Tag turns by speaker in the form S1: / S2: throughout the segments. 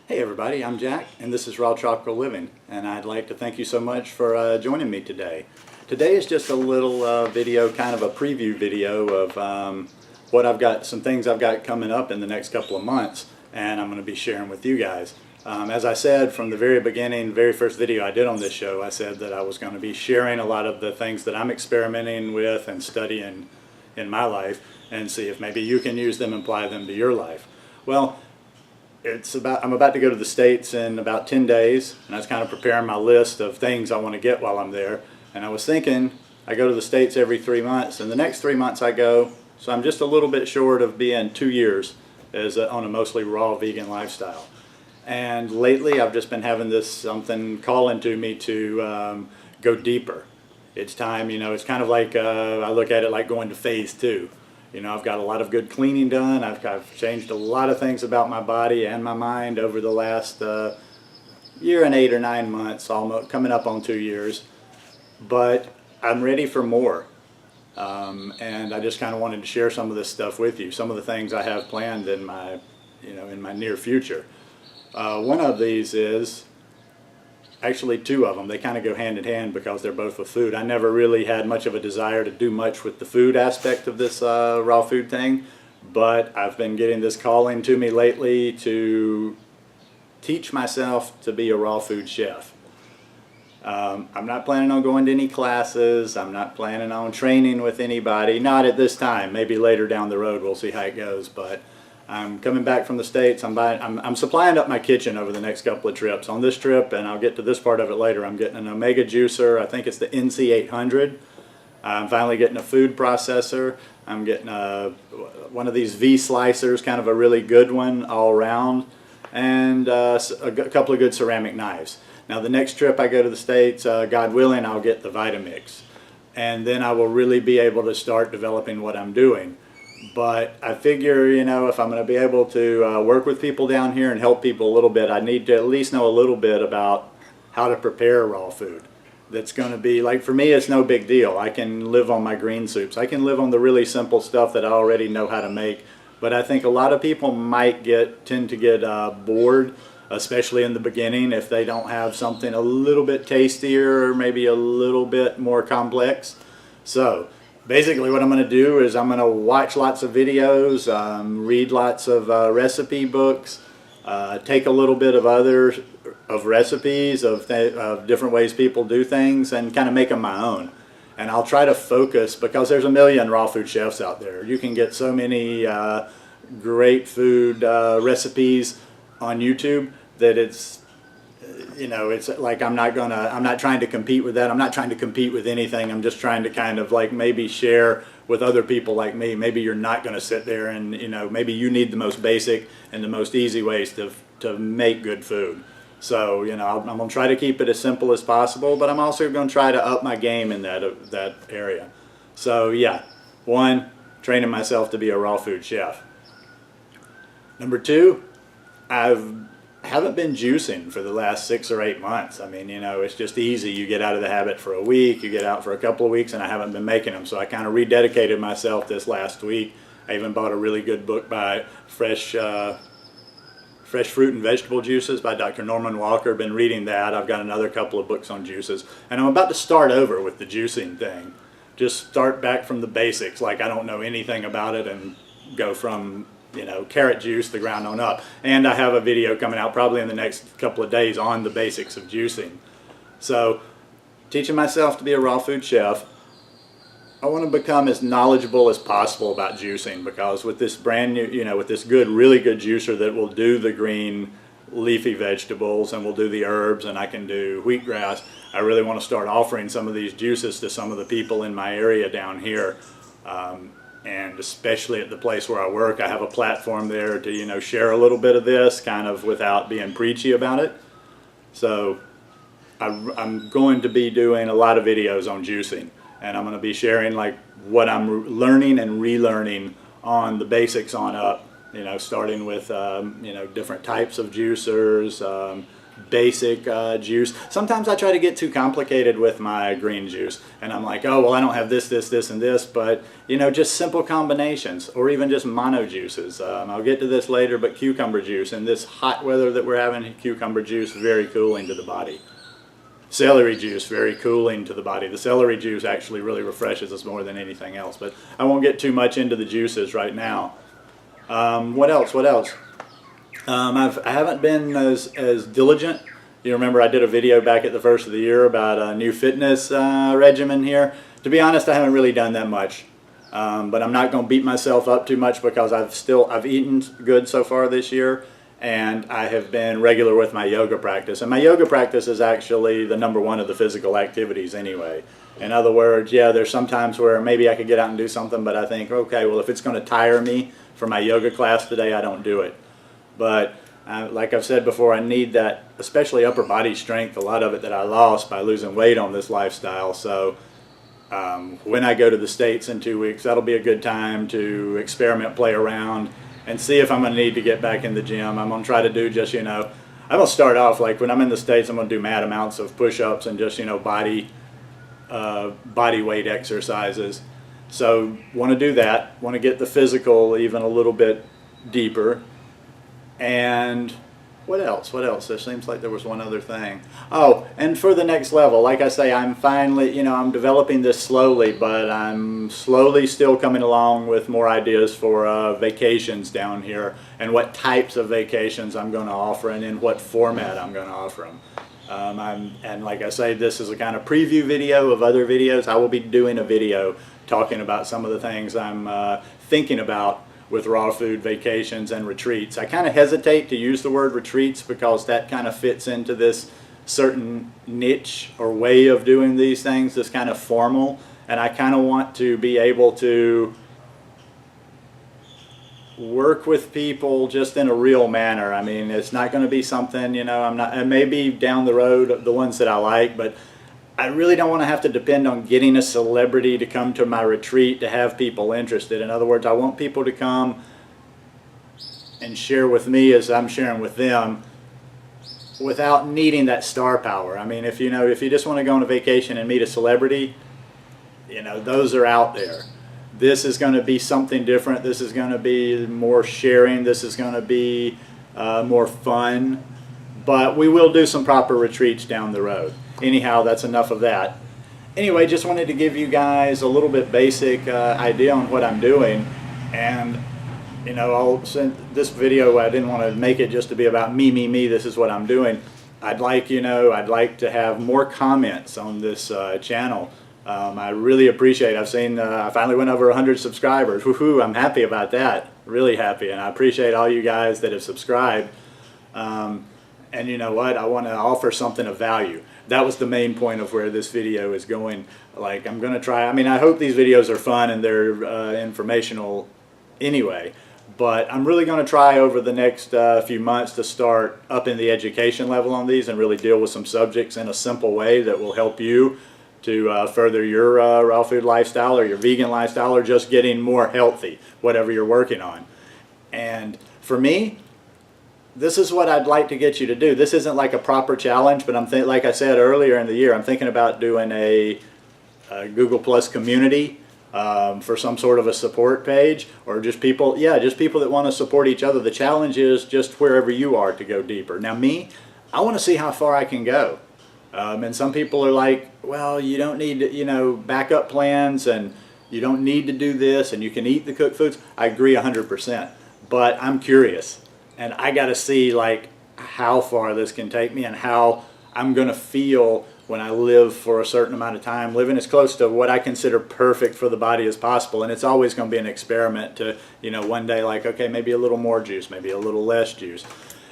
S1: Hey everybody, I'm Jack and this is Raw Tropical Living, and I'd like to thank you so much for joining me today. Today is just a little video, kind of a preview video of what I've got, some things I've got coming up in the next couple of months, and I'm going to be sharing with you guys. As I said from the very beginning, very first video I did on this show, I said that I was going to be sharing a lot of the things that I'm experimenting with and studying in my life, and see if maybe you can use them and apply them to your life. Well, I'm about to go to the States in about 10 days, and I was kind of preparing my list of things I want to get while I'm there. And I was thinking, I go to the States every 3 months, and the next 3 months I go, so I'm just a little bit short of being 2 years on a mostly raw vegan lifestyle. And lately I've just been having this something calling to me to go deeper. It's time, it's kind of like, I look at it like going to phase 2. I've got a lot of good cleaning done. I've changed a lot of things about my body and my mind over the last year and 8 or 9 months, almost coming up on 2 years. But I'm ready for more. And I just kind of wanted to share some of this stuff with you, some of the things I have planned in my, in my near future. One of these is, actually 2 of them, they kind of go hand in hand because they're both with food. I never really had much of a desire to do much with the food aspect of this raw food thing, but I've been getting this calling to me lately to teach myself to be a raw food chef. I'm not planning on going to any classes. I'm not planning on training with anybody, not at this time. Maybe later down the road we'll see how it goes, but I'm coming back from the States. I'm supplying up my kitchen over the next couple of trips. On this trip, and I'll get to this part of it later, I'm getting an Omega juicer. I think it's the NC800. I'm finally getting a food processor. I'm getting one of these V slicers, kind of a really good one all around, and a couple of good ceramic knives. Now the next trip I go to the States, God willing, I'll get the Vitamix. And then I will really be able to start developing what I'm doing. But I figure, if I'm going to be able to work with people down here and help people a little bit, I need to at least know a little bit about how to prepare raw food. That's going to be, like for me, it's no big deal. I can live on my green soups. I can live on the really simple stuff that I already know how to make. But I think a lot of people might tend to get bored, especially in the beginning, if they don't have something a little bit tastier or maybe a little bit more complex. So basically what I'm going to do is I'm going to watch lots of videos, read lots of recipe books, take a little bit of recipes of different ways people do things and kind of make them my own. And I'll try to focus, because there's a million raw food chefs out there. You can get so many great food recipes on YouTube that it's like I'm not trying to compete with that. I'm not trying to compete with anything. I'm just trying to kind of like maybe share with other people like me. Maybe you're not going to sit there and, maybe you need the most basic and the most easy ways to make good food. So, I'm going to try to keep it as simple as possible, but I'm also going to try to up my game in that area. So, yeah, 1, training myself to be a raw food chef. Number 2, I haven't been juicing for the last 6 or 8 months. I mean, it's just easy. You get out of the habit for a week, you get out for a couple of weeks, and I haven't been making them. So I kind of rededicated myself this last week. I even bought a really good book by Fresh Fruit and Vegetable Juices by Dr. Norman Walker. Been reading that. I've got another couple of books on juices. And I'm about to start over with the juicing thing. Just start back from the basics, like I don't know anything about it, and go from carrot juice, the ground on up. And I have a video coming out probably in the next couple of days on the basics of juicing. So, teaching myself to be a raw food chef, I want to become as knowledgeable as possible about juicing, because with this brand new, with this really good juicer that will do the green leafy vegetables and will do the herbs, and I can do wheatgrass, I really want to start offering some of these juices to some of the people in my area down here. And especially at the place where I work, I have a platform there to, share a little bit of this, kind of without being preachy about it. So I'm going to be doing a lot of videos on juicing, and I'm going to be sharing like what I'm learning and relearning on the basics on up, starting with, different types of juicers, basic juice. Sometimes I try to get too complicated with my green juice, and I'm like, oh well, I don't have this, this, and this, but you know, just simple combinations, or even just mono juices. I'll get to this later, but cucumber juice in this hot weather that we're having, cucumber juice very cooling to the body. Celery juice, very cooling to the body. The celery juice actually really refreshes us more than anything else, but I won't get too much into the juices right now. What else? I haven't been as diligent. You remember I did a video back at the first of the year about a new fitness regimen here. To be honest, I haven't really done that much. But I'm not going to beat myself up too much because I've eaten good so far this year, and I have been regular with my yoga practice. And my yoga practice is actually the #1 of the physical activities anyway. In other words, yeah, there's some times where maybe I could get out and do something, but I think, okay, well, if it's going to tire me for my yoga class today, I don't do it. But like I've said before, I need that, especially upper body strength, a lot of it that I lost by losing weight on this lifestyle. So when I go to the States in 2 weeks, that'll be a good time to experiment, play around, and see if I'm going to need to get back in the gym. I'm going to try to do just, you know, I'm going to start off like when I'm in the States, I'm going to do mad amounts of push-ups and just, you know, body weight exercises. So want to do that, want to get the physical even a little bit deeper. And what else? There seems like there was one other thing. Oh, and for the next level, like I say, I'm finally, you know, I'm developing this slowly, but I'm slowly still coming along with more ideas for vacations down here and what types of vacations I'm going to offer and in what format I'm going to offer them. And like I say, this is a kind of preview video of other videos. I will be doing a video talking about some of the things I'm thinking about with raw food vacations and retreats. I kind of hesitate to use the word retreats because that kind of fits into this certain niche or way of doing these things, this kind of formal, and I kind of want to be able to work with people just in a real manner. I mean, it's not going to be something, you know, and maybe down the road the ones that I like, but I really don't want to have to depend on getting a celebrity to come to my retreat to have people interested. In other words, I want people to come and share with me as I'm sharing with them without needing that star power. I mean, if you just want to go on a vacation and meet a celebrity, you know, those are out there. This is going to be something different. This is going to be more sharing. This is going to be more fun. But we will do some proper retreats down the road. Anyhow, that's enough of that. Anyway, just wanted to give you guys a little bit basic idea on what I'm doing. And, you know, I'll send this video, I didn't want to make it just to be about me, this is what I'm doing. I'd like to have more comments on this channel. I really appreciate it. I've seen, I finally went over 100 subscribers. Woohoo, I'm happy about that. Really happy. And I appreciate all you guys that have subscribed. And you know what? I want to offer something of value. That was the main point of where this video is going. Like, I'm going to try, I mean, I hope these videos are fun and they're informational anyway. But I'm really going to try over the next few months to start upping the education level on these and really deal with some subjects in a simple way that will help you to further your raw food lifestyle or your vegan lifestyle or just getting more healthy, whatever you're working on. And for me, this is what I'd like to get you to do. This isn't like a proper challenge, but like I said earlier in the year, I'm thinking about doing a Google Plus community for some sort of a support page, or just people, just people that want to support each other. The challenge is just wherever you are to go deeper. Now me, I want to see how far I can go. And some people are like, well, you don't need to, you know, backup plans, and you don't need to do this, and you can eat the cooked foods. I agree 100%, but I'm curious. And I got to see like how far this can take me and how I'm going to feel when I live for a certain amount of time, living as close to what I consider perfect for the body as possible. And it's always going to be an experiment to, you know, one day like, okay, maybe a little more juice, maybe a little less juice.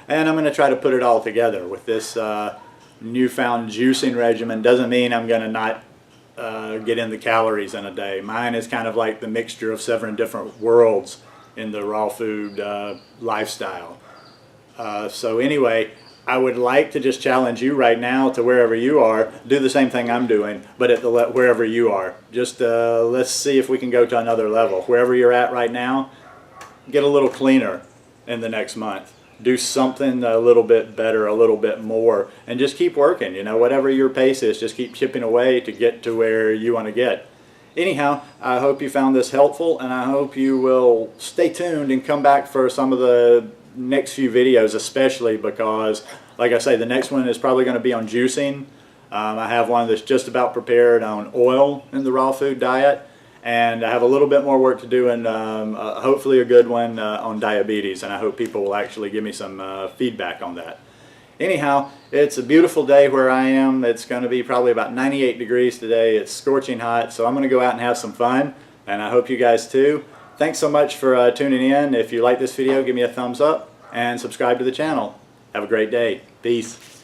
S1: And I'm going to try to put it all together with this newfound juicing regimen. Doesn't mean I'm going to not get in the calories in a day. Mine is kind of like the mixture of 7 different worlds in the raw food lifestyle. So anyway, I would like to just challenge you right now to wherever you are, do the same thing I'm doing, but at the wherever you are. Just let's see if we can go to another level. Wherever you're at right now, get a little cleaner in the next month. do something a little bit better, a little bit more, and just keep working. You know, whatever your pace is, just keep chipping away to get to where you want to get. Anyhow, I hope you found this helpful, and I hope you will stay tuned and come back for some of the next few videos, especially because, like I say, the next one is probably going to be on juicing. I have one that's just about prepared on oil in the raw food diet, and I have a little bit more work to do, and hopefully a good one on diabetes, and I hope people will actually give me some feedback on that. Anyhow, it's a beautiful day where I am. It's going to be probably about 98 degrees today. It's scorching hot, so I'm going to go out and have some fun, and I hope you guys too. Thanks so much for tuning in. If you like this video, give me a thumbs up and subscribe to the channel. Have a great day. Peace.